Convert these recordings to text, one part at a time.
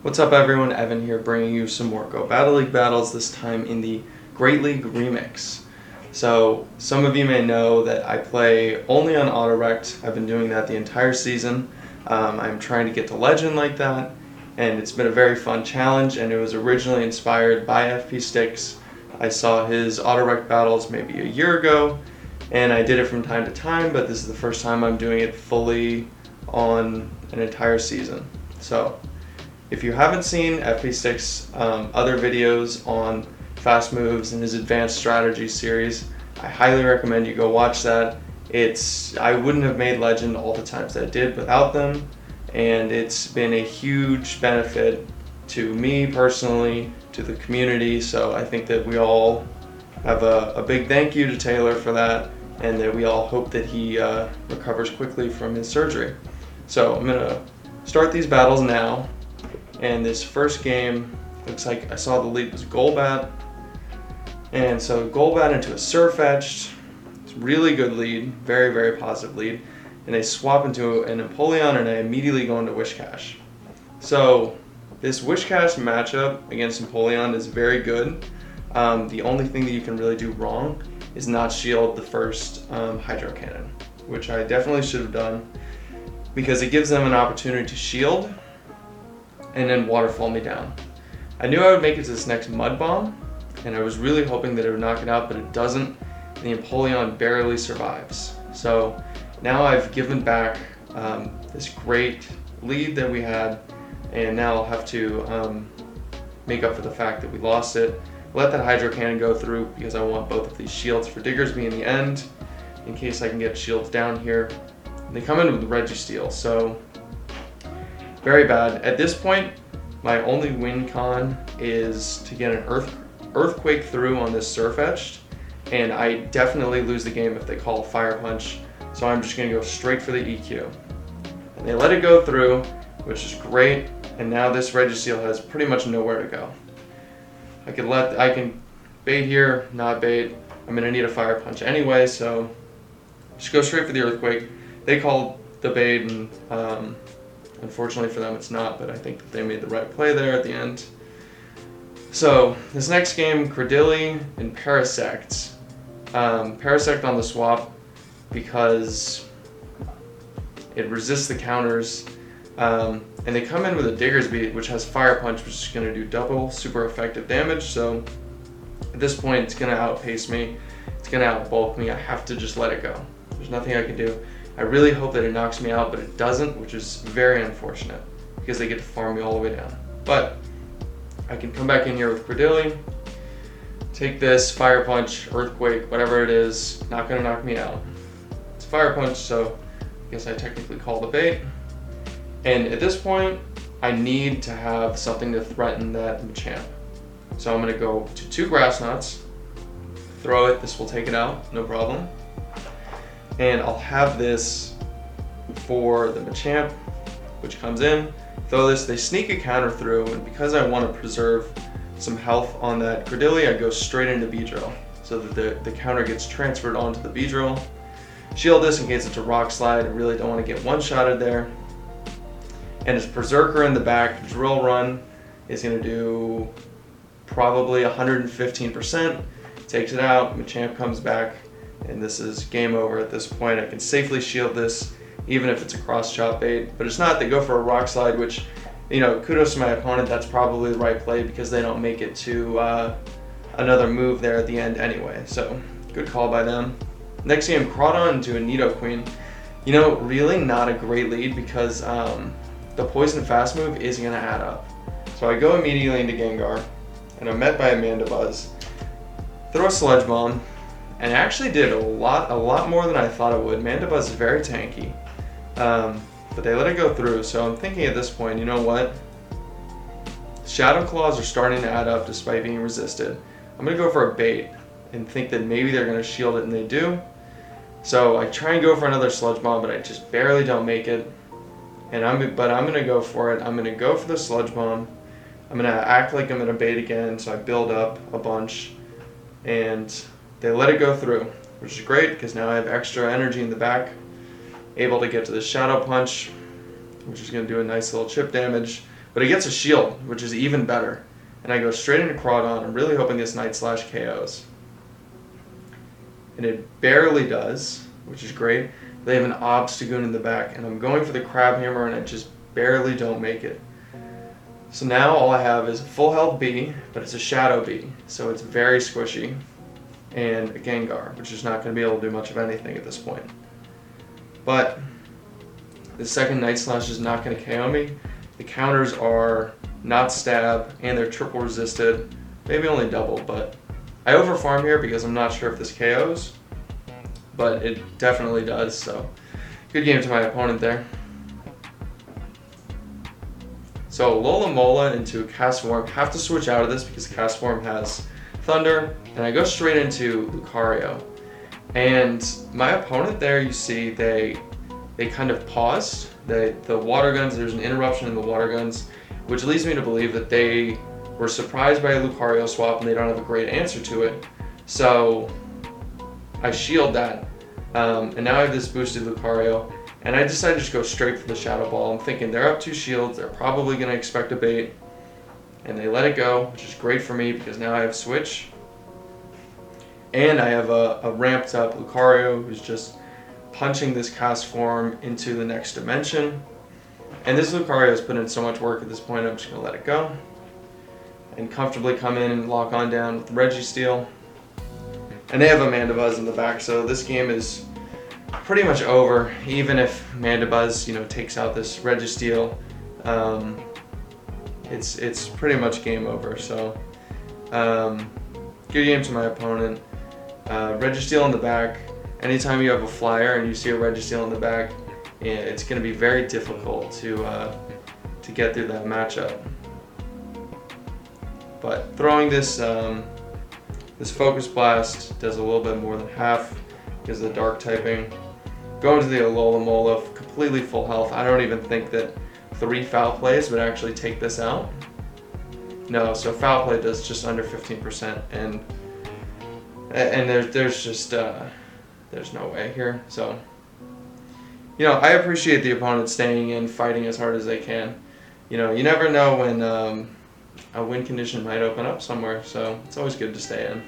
What's up everyone, Evan here bringing you some more Go Battle League battles, this time in the Great League Remix. So, some of you may know that I play only on AUTOREKT. I've been doing that the entire season. I'm trying to get to Legend like that, and it's been a very fun challenge, and it was originally inspired by FP Sticks. I saw his AUTOREKT battles maybe a year ago, and I did it from time to time, but this is the first time I'm doing it fully on an entire season. So, if you haven't seen FP Sticks' other videos on fast moves and his advanced strategy series, I highly recommend you go watch that. I wouldn't have made Legend all the times that I did without them, and it's been a huge benefit to me personally, to the community, so I think that we all have a big thank you to Taylor for that, and that we all hope that he recovers quickly from his surgery. So I'm going to start these battles now. And this first game, looks like I saw the lead was Golbat. And so Golbat into a Surfetched. It's a really good lead, very, very positive lead. And they swap into an Empoleon and I immediately go into Wishcash. So this Wishcash matchup against Empoleon is very good. The only thing that you can really do wrong is not shield the first Hydro Cannon, which I definitely should have done because it gives them an opportunity to shield and then waterfall me down. I knew I would make it to this next Mud Bomb, and I was really hoping that it would knock it out, but it doesn't, and the Empoleon barely survives. So now I've given back this great lead that we had, and now I'll have to make up for the fact that we lost it. Let that Hydro Cannon go through because I want both of these shields for Diggersby in the end, in case I can get shields down here. And they come in with Registeel, so very bad. At this point, my only win con is to get an Earthquake through on this Surfetched, and I definitely lose the game if they call a Fire Punch, so I'm just going to go straight for the EQ. And they let it go through, which is great, and now this Registeel has pretty much nowhere to go. I can bait here, not bait. I'm going to need a Fire Punch anyway, so just go straight for the Earthquake. They called the bait, and unfortunately for them it's not, but I think that they made the right play there at the end. So this next game, Credilli and Parasect. Parasect on the swap because it resists the counters. And they come in with a Diggersby, which has Fire Punch, which is going to do double super effective damage. So at this point it's going to outpace me. It's going to outbulk me. I have to just let it go. There's nothing I can do. I really hope that it knocks me out, but it doesn't, which is very unfortunate because they get to farm me all the way down. But I can come back in here with Credilli, take this Fire Punch, Earthquake, whatever it is, not going to knock me out. It's Fire Punch, so I guess I technically call the bait. And at this point, I need to have something to threaten that Machamp. So I'm going to go to 2 Grass Nuts, throw it, this will take it out, no problem. And I'll have this for the Machamp, which comes in, throw this, they sneak a counter through, and because I want to preserve some health on that Credilli, I go straight into Beedrill, so that the counter gets transferred onto the Beedrill. Shield this in case it's a Rock Slide, I really don't want to get one-shotted there. And his Berserker in the back, Drill Run, is going to do probably 115%, takes it out, Machamp comes back, and this is game over at this point. I can safely shield this, even if it's a cross-chop bait, but it's not. They go for a Rock Slide, which, you know, kudos to my opponent, that's probably the right play because they don't make it to another move there at the end anyway, so good call by them. Next game, Crawdon into a Nidoqueen. You know, really not a great lead because the Poison Fast move is going to add up. So I go immediately into Gengar, and I'm met by a Mandibuzz, throw a Sludge Bomb, and actually did a lot more than I thought it would. Mandibuzz is very tanky, but they let it go through, so I'm thinking at this point, you know what? Shadow Claws are starting to add up despite being resisted. I'm going to go for a bait and think that maybe they're going to shield it, and they do. So I try and go for another Sludge Bomb, but I just barely don't make it. And I'm going to go for it. I'm going to go for the Sludge Bomb. I'm going to act like I'm going to bait again, so I build up a bunch, and they let it go through, which is great because now I have extra energy in the back, able to get to the Shadow Punch, which is going to do a nice little chip damage. But it gets a shield, which is even better. And I go straight into Crawdon. I'm really hoping this Night Slash KOs. And it barely does, which is great. They have an Obstagoon in the back, and I'm going for the Crab Hammer, and I just barely don't make it. So now all I have is a full health B, but it's a Shadow B, so it's very squishy, and a Gengar, which is not going to be able to do much of anything at this point. But the second Night Slash is not going to KO me. The counters are not stab, and they're triple resisted, maybe only double, but I overfarm here because I'm not sure if this KOs, but it definitely does, so good game to my opponent there. So Lola Mola into Castform. Have to switch out of this because Castform has Thunder, and I go straight into Lucario. And my opponent there, you see, they kind of paused. The water guns, there's an interruption in the water guns, which leads me to believe that they were surprised by a Lucario swap and they don't have a great answer to it. So I shield that, and now I have this boosted Lucario, and I decided to just go straight for the Shadow Ball. I'm thinking they're up 2 shields, they're probably going to expect a bait, and they let it go, which is great for me because now I have Switch. And I have a ramped up Lucario who's just punching this Castform into the next dimension. And this Lucario has put in so much work at this point, I'm just going to let it go. And comfortably come in and lock on down with Registeel. And they have a Mandibuzz in the back, so this game is pretty much over. Even if Mandibuzz, takes out this Registeel, it's pretty much game over. So good game to my opponent. Registeel in the back. Anytime you have a flyer and you see a Registeel in the back, it's going to be very difficult to get through that matchup. But throwing this this Focus Blast does a little bit more than half because of the dark typing. Going to the Alola Mola, completely full health. I don't even think that 3 Foul Plays would actually take this out. No, so Foul Play does just under 15%, and there's just there's no way here. So I appreciate the opponent staying in, fighting as hard as they can. You never know when a win condition might open up somewhere, so it's always good to stay in.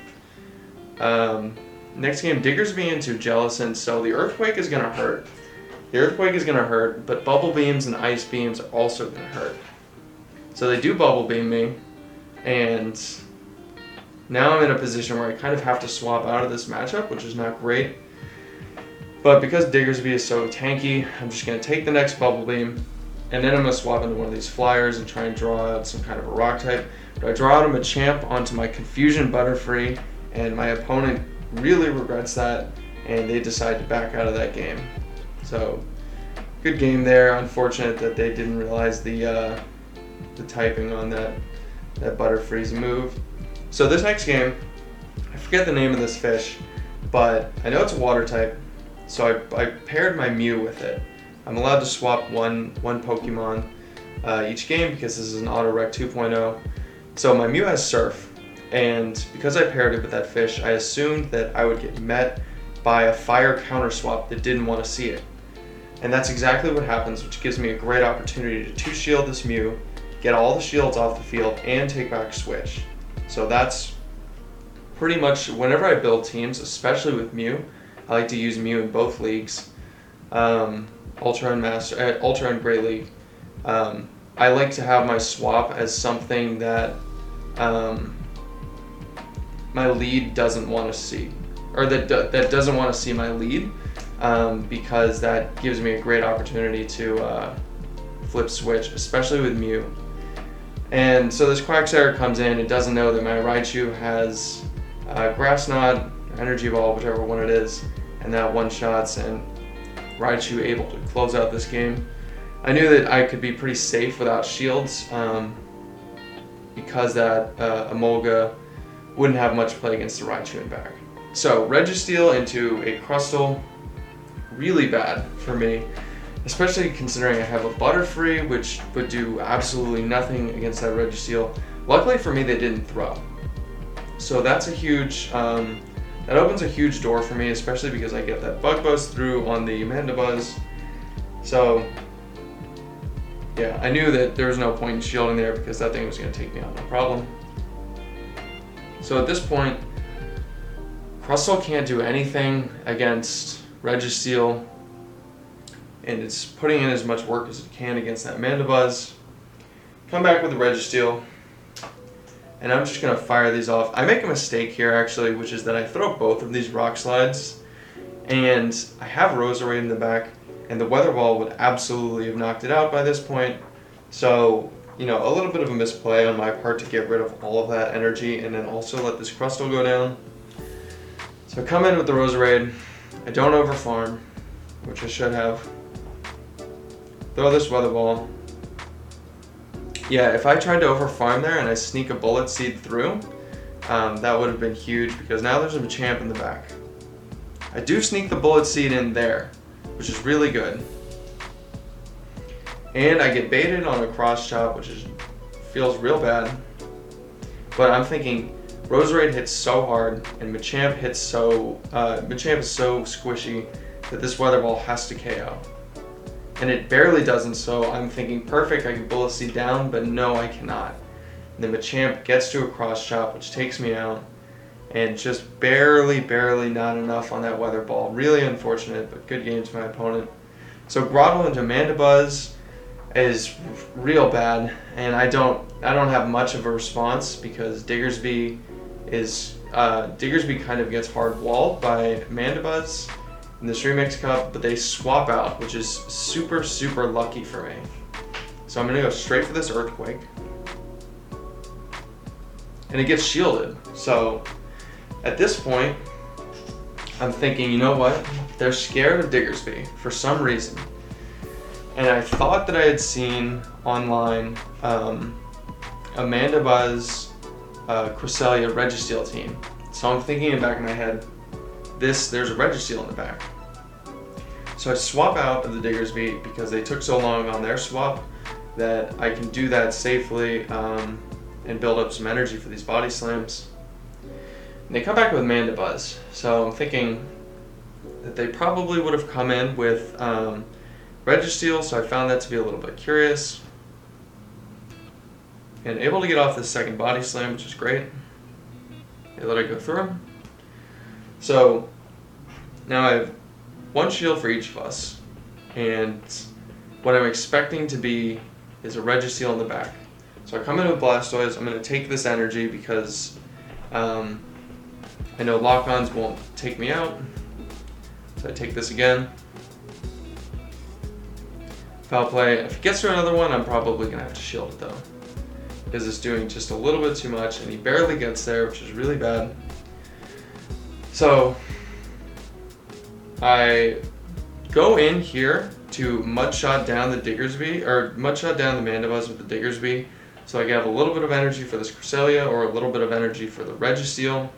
Next game, Diggersby into Jellicent. So the Earthquake is going to hurt. The Earthquake is going to hurt, but Bubble Beams and Ice Beams are also going to hurt. So they do Bubble Beam me, and now I'm in a position where I kind of have to swap out of this matchup, which is not great. But because Diggersby is so tanky, I'm just going to take the next Bubble Beam, and then I'm going to swap into one of these flyers and try and draw out some kind of a rock type. But I draw out a Machamp onto my Confusion Butterfree, and my opponent really regrets that, and they decide to back out of that game. So good game there. Unfortunate that they didn't realize the typing on that Butterfree's move. So this next game, I forget the name of this fish, but I know it's a water type, so I paired my Mew with it. I'm allowed to swap one Pokemon each game because this is an AUTOREKT 2.0. So my Mew has Surf, and because I paired it with that fish, I assumed that I would get met by a fire counter swap that didn't want to see it. And that's exactly what happens, which gives me a great opportunity to 2-shield this Mew, get all the shields off the field, and take back Switch. So that's pretty much, whenever I build teams, especially with Mew, I like to use Mew in both leagues, Ultra and Great League. I like to have my swap as something that my lead doesn't want to see, or that doesn't want to see my lead, because that gives me a great opportunity to flip Switch, especially with Mew. And so this Quagsire comes in, it doesn't know that my Raichu has Grass Knot, Energy Ball, whichever one it is, and that one-shots, and Raichu able to close out this game. I knew that I could be pretty safe without shields, because that Emolga wouldn't have much play against the Raichu in back. So Registeel into a Crustle, really bad for me, especially considering I have a Butterfree, which would do absolutely nothing against that Registeel. Luckily for me, they didn't throw. So that's a huge, that opens a huge door for me, especially because I get that Bug Buzz through on the Mandibuzz. So Yeah, I knew that there was no point in shielding there because that thing was going to take me out, no problem. So at this point, Crustle can't do anything against Registeel, and it's putting in as much work as it can against that Mandibuzz. Come back with the Registeel, and I'm just going to fire these off. I make a mistake here, actually, which is that I throw both of these Rock Slides, and I have Roserade in the back, and the Weather Ball would absolutely have knocked it out by this point. So, you know, a little bit of a misplay on my part to get rid of all of that energy and then also let this Crustle go down. So I come in with the Roserade. I don't overfarm, which I should have. Throw this Weather Ball. Yeah, if I tried to overfarm there and I sneak a Bullet Seed through, that would have been huge because now there's a Machamp in the back. I do sneak the Bullet Seed in there, which is really good. And I get baited on a Cross Chop, which feels real bad. But I'm thinking Roserade hits so hard and Machamp is so squishy that this Weather Ball has to KO. And it barely doesn't, so I'm thinking perfect, I can Bullet Seed down, but no, I cannot. And then Machamp gets to a Cross Chop, which takes me out, and just barely not enough on that Weather Ball. Really unfortunate, but good game to my opponent. So Grottle into Mandibuzz is real bad, and I don't have much of a response because Diggersby kind of gets hard walled by Mandibuzz in this Remix Cup, but they swap out, which is super lucky for me. So I'm gonna go straight for this Earthquake, and it gets shielded. So at this point, I'm thinking, you know what? They're scared of Diggersby for some reason. And I thought that I had seen online a Mandibuzz Cresselia Registeel team. So I'm thinking in the back of my head, there's a Registeel in the back. So I swap out of the Diggersby because they took so long on their swap that I can do that safely and build up some energy for these Body Slams. And they come back with Mandibuzz, so I'm thinking that they probably would have come in with Registeel, so I found that to be a little bit curious. And able to get off this second Body Slam, which is great. They let it go through. So now I have one shield for each of us, and what I'm expecting to be is a Registeel in the back. So I come in with Blastoise. I'm going to take this energy because I know Lock-Ons won't take me out. So I take this again. Foul Play. If it gets to another one, I'm probably going to have to shield it though, because it's doing just a little bit too much, and he barely gets there, which is really bad. So I go in here to Mudshot down the Diggersby, or Mudshot down the Mandibuzz with the Diggersby, so I can have a little bit of energy for this Cresselia or a little bit of energy for the Registeel.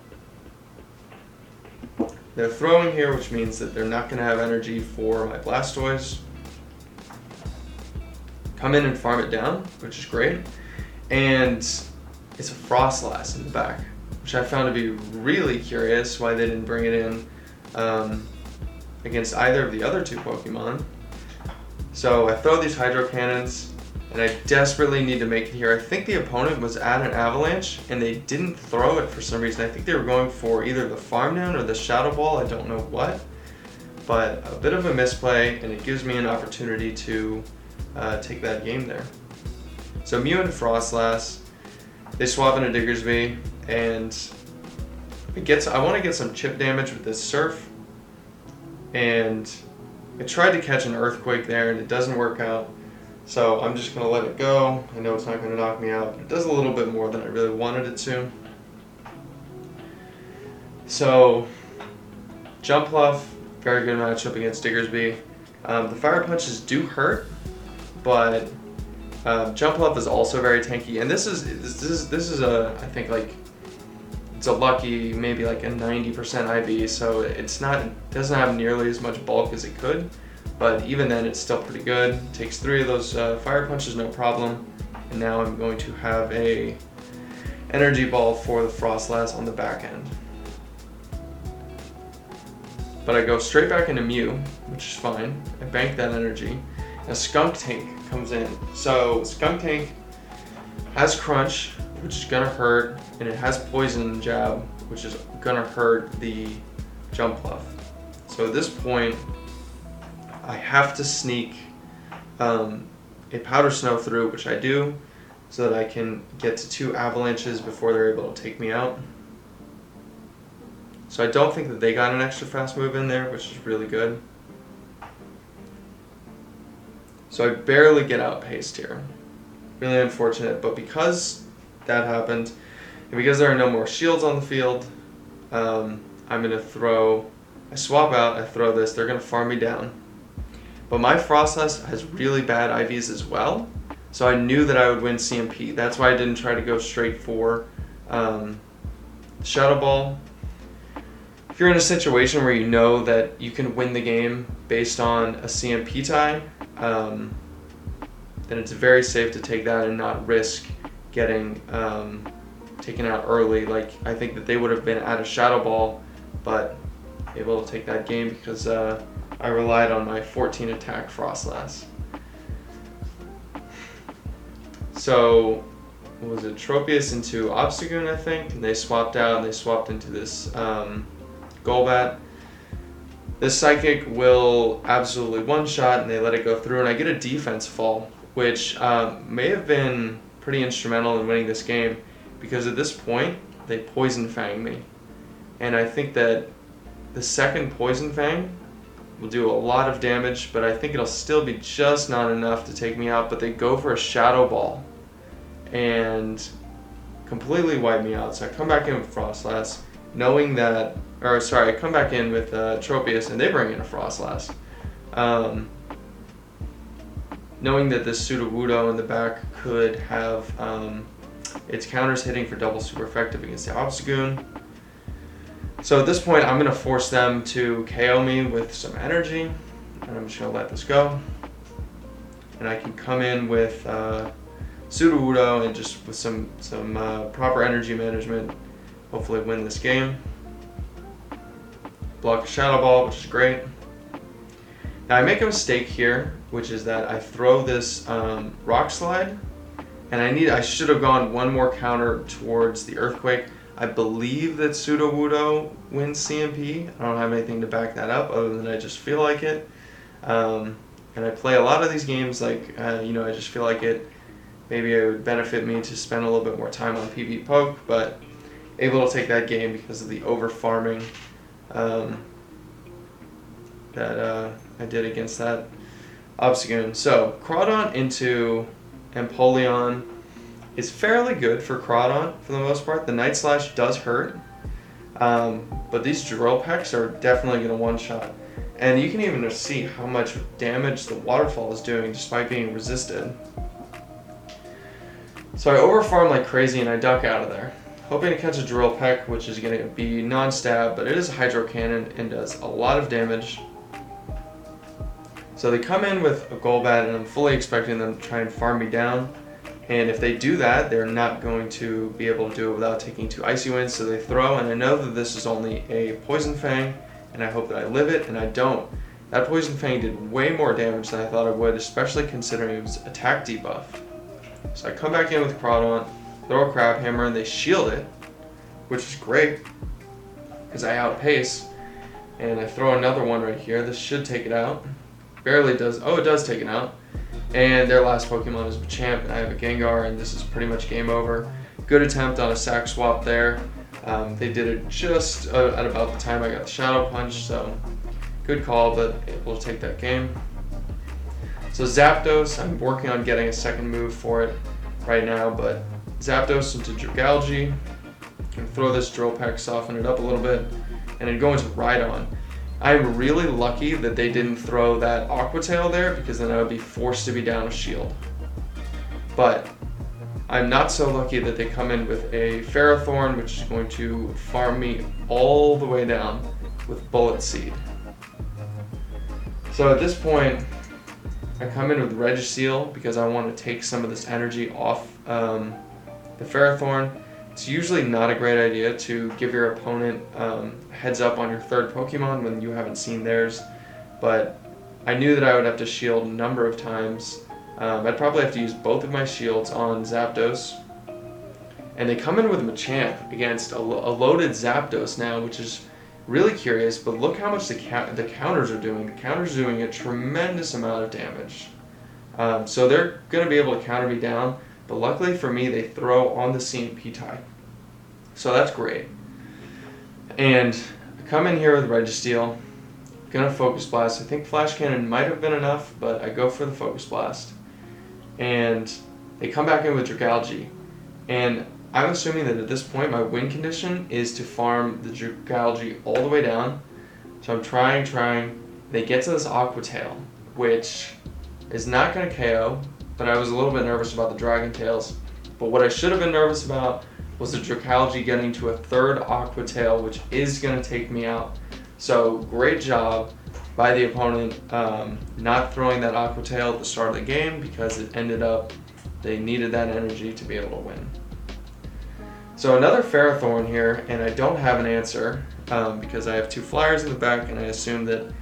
They're throwing here, which means that they're not going to have energy for my Blastoise. Come in and farm it down, which is great. And it's a Frostlass in the back, which I found to be really curious why they didn't bring it in against either of the other two Pokemon. So I throw these Hydro Cannons, and I desperately need to make it here. I think the opponent was at an Avalanche, and they didn't throw it for some reason. I think they were going for either the Farm Down or the Shadow Ball, I don't know what. But a bit of a misplay, and it gives me an opportunity to take that game there. So Mew and Frostlass, they swap into Diggersby, and I want to get some chip damage with this Surf, and I tried to catch an Earthquake there, and it doesn't work out. So I'm just going to let it go. I know it's not going to knock me out, but it does a little bit more than I really wanted it to. So Jumpluff, very good matchup against Diggersby. The Fire Punches do hurt, but Jumpluff is also very tanky, and this is a, I think, like, it's a lucky, maybe like a 90% IV, so it doesn't have nearly as much bulk as it could, but even then it's still pretty good. Takes 3 of those Fire Punches, no problem, and now I'm going to have a Energy Ball for the Frostlass on the back end. But I go straight back into Mew, which is fine. I bank that energy. a Skunk Tank comes in. So Skunk Tank has Crunch, which is gonna hurt, and it has Poison Jab, which is gonna hurt the Jump Bluff. So at this point, I have to sneak a Powder Snow through, which I do, so that I can get to 2 Avalanches before they're able to take me out. So I don't think that they got an extra fast move in there, which is really good. So I barely get outpaced here. Really unfortunate, but because that happened, and because there are no more shields on the field, I'm going to throw, I swap out, I throw this, they're going to farm me down. But my Frostlass has really bad IVs as well, so I knew that I would win CMP. That's why I didn't try to go straight for Shadow Ball. If you're in a situation where you know that you can win the game based on a CMP tie, then it's very safe to take that and not risk getting taken out early. Like, I think that they would have been at a Shadow Ball, but able to take that game because I relied on my 14 attack Frostlass. So, what was it? Tropius into Obstagoon, I think, and they swapped out, and they swapped into this Golbat. This Psychic will absolutely one-shot, and they let it go through, and I get a defense fall, which may have been pretty instrumental in winning this game, because at this point, they Poison Fang me. And I think that the second Poison Fang will do a lot of damage, but I think it'll still be just not enough to take me out, but they go for a Shadow Ball and completely wipe me out. So I come back in with Frostlass, knowing that, or sorry, I come back in with Tropius, and they bring in a Frostlass. Knowing that this Sudowoodo in the back could have its counters hitting for double super effective against the Obstagoon. So at this point, I'm going to force them to KO me with some energy, and I'm just going to let this go. And I can come in with Sudowoodo and just with some proper energy management, hopefully win this game. Block a Shadow Ball, which is great. Now I make a mistake here, which is that I throw this Rock Slide, and I should have gone one more counter towards the Earthquake. I believe that Sudowoodo wins CMP. I don't have anything to back that up other than I just feel like it. And I play a lot of these games like, I just feel like it. Maybe it would benefit me to spend a little bit more time on PvP Poke, but able to take that game because of the over-farming that I did against that Obstagoon. So, Crawdon into Empoleon is fairly good for Crawdon for the most part. The Night Slash does hurt, but these Drill Pecks are definitely going to one-shot. And you can even see how much damage the Waterfall is doing despite being resisted. So I overfarm like crazy and I duck out of there, hoping to catch a Drill Peck, which is going to be non-stab, but it is a Hydro Cannon and does a lot of damage. So they come in with a Golbat, and I'm fully expecting them to try and farm me down. And if they do that, they're not going to be able to do it without taking 2 Icy Winds, so they throw, and I know that this is only a Poison Fang, and I hope that I live it, and I don't. That Poison Fang did way more damage than I thought it would, especially considering it was attack debuff. So I come back in with Crawdon, throw a Crab Hammer, and they shield it, which is great, because I outpace, and I throw another one right here. This should take it out. Barely does. Oh, it does take it out. And their last Pokemon is Machamp, and I have a Gengar, and this is pretty much game over. Good attempt on a sack swap there. They did it just at about the time I got the Shadow Punch, so good call, but able to take that game. So Zapdos, I'm working on getting a second move for it right now, but Zapdos into Dragalge, can throw this Drill Peck, soften it up a little bit, and then go into Rhydon. I'm really lucky that they didn't throw that Aqua Tail there, because then I would be forced to be down a shield. But I'm not so lucky that they come in with a Ferrothorn, which is going to farm me all the way down with Bullet Seed. So at this point, I come in with Registeel because I want to take some of this energy off the Ferrothorn. It's usually not a great idea to give your opponent heads up on your third Pokemon when you haven't seen theirs, but I knew that I would have to shield a number of times. I'd probably have to use both of my shields on Zapdos. And they come in with Machamp against a loaded Zapdos now, which is really curious, but look how much the counters are doing. The counters are doing a tremendous amount of damage. So they're going to be able to counter me down, but luckily for me, they throw on the CMP tie. So that's great. And I come in here with Registeel, gonna Focus Blast. I think Flash Cannon might have been enough, but I go for the Focus Blast. And they come back in with Dragalge. And I'm assuming that at this point my win condition is to farm the Dragalge all the way down. So I'm trying. They get to this Aqua Tail, which is not going to KO, but I was a little bit nervous about the Dragon Tails. But what I should have been nervous about was the Dragalge getting to a third Aqua Tail, which is going to take me out. So great job by the opponent not throwing that Aqua Tail at the start of the game, because it ended up they needed that energy to be able to win. So another Ferrothorn here, and I don't have an answer because I have two flyers in the back and I assume that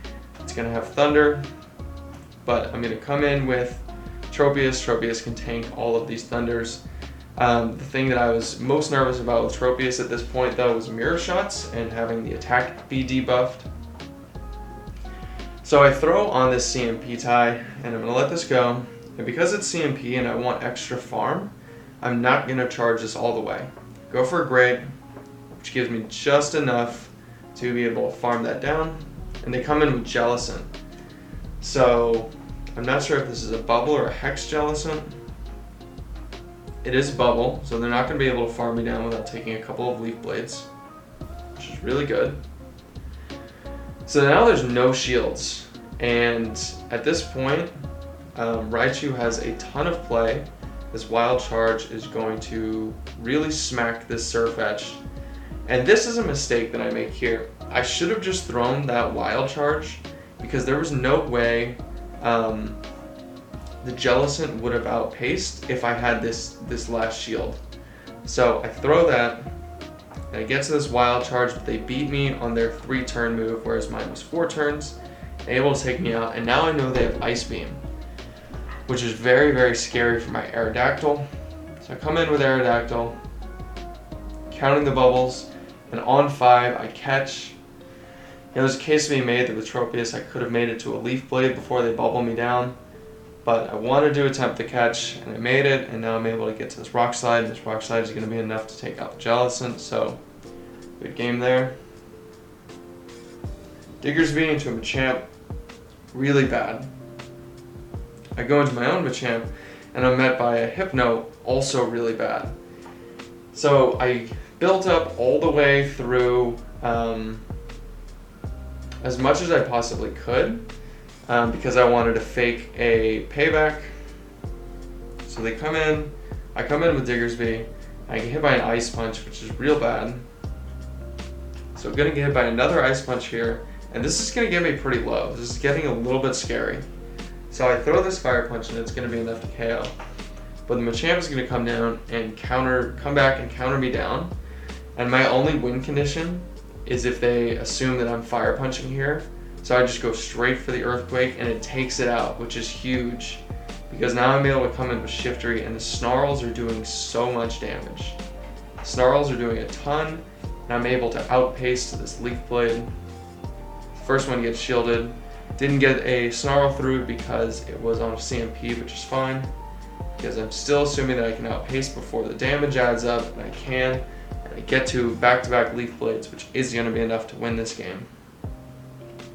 it's going to have Thunder, but I'm going to come in with Tropius. Tropius can tank all of these Thunders. The thing that I was most nervous about with Tropius at this point though was Mirror Shots and having the attack be debuffed. So I throw on this CMP tie and I'm going to let this go, and because it's CMP and I want extra farm, I'm not going to charge this all the way. Go for a Great, which gives me just enough to be able to farm that down, and they come in with Jellicent. So I'm not sure if this is a Bubble or a Hex Jellicent. It is Bubble, so they're not going to be able to farm me down without taking a couple of Leaf Blades, which is really good. So now there's no shields, and at this point, Raichu has a ton of play. This Wild Charge is going to really smack this Surf Etch. And this is a mistake that I make here. I should have just thrown that Wild Charge, because there was no way the Jellicent would have outpaced if I had this last shield. So I throw that, and I get to this Wild Charge, but they beat me on their 3-turn move, whereas mine was 4 turns, able to take me out, and now I know they have Ice Beam, which is very, very scary for my Aerodactyl. So I come in with Aerodactyl, counting the bubbles, and on 5 I catch. There's a case to be made that with Tropius I could have made it to a Leaf Blade before they bubble me down, but I wanted to attempt the catch, and I made it, and now I'm able to get to this Rock Slide. This Rock Slide is going to be enough to take out the Jellicent, so good game there. Diggersby into a Machamp, really bad. I go into my own Machamp, and I'm met by a Hypno, also really bad. So I built up all the way through as much as I possibly could, because I wanted to fake a payback. So they come in, I come in with Diggersby, I get hit by an Ice Punch, which is real bad. So I'm going to get hit by another Ice Punch here, and this is going to get me pretty low. This is getting a little bit scary. So I throw this Fire Punch and it's going to be enough to KO. But the Machamp is going to come down and come back and counter me down. And my only win condition is if they assume that I'm Fire Punching here. So I just go straight for the Earthquake and it takes it out, which is huge. Because now I'm able to come in with Shiftry, and the Snarls are doing so much damage. Snarls are doing a ton, and I'm able to outpace to this Leaf Blade. First one gets shielded. Didn't get a Snarl through because it was on a CMP, which is fine, because I'm still assuming that I can outpace before the damage adds up, and I can, and I get to back-to-back Leaf Blades, which is going to be enough to win this game.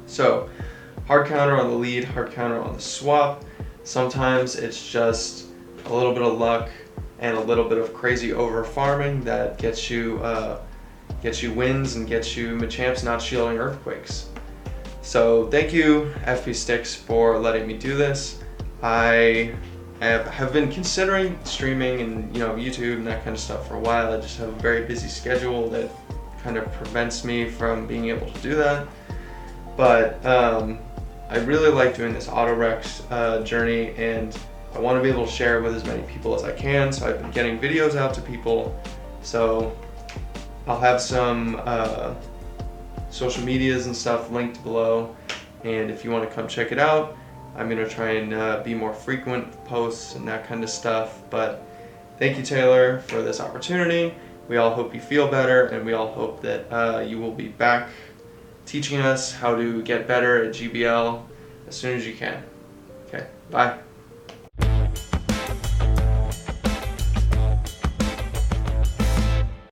So, hard counter on the lead, hard counter on the swap. Sometimes it's just a little bit of luck and a little bit of crazy over farming that gets you wins and gets you Machamps not shielding Earthquakes. So thank you, FP Sticks, for letting me do this. I have been considering streaming and YouTube and that kind of stuff for a while. I just have a very busy schedule that kind of prevents me from being able to do that. But I really like doing this AUTOREKT journey, and I want to be able to share it with as many people as I can. So I've been getting videos out to people. So I'll have some social medias and stuff linked below, and if you want to come check it out, I'm going to try and be more frequent with posts and that kind of stuff. But thank you, Taylor, for this opportunity. We all hope you feel better, and we all hope that you will be back teaching us how to get better at GBL as soon as you can. Okay, bye.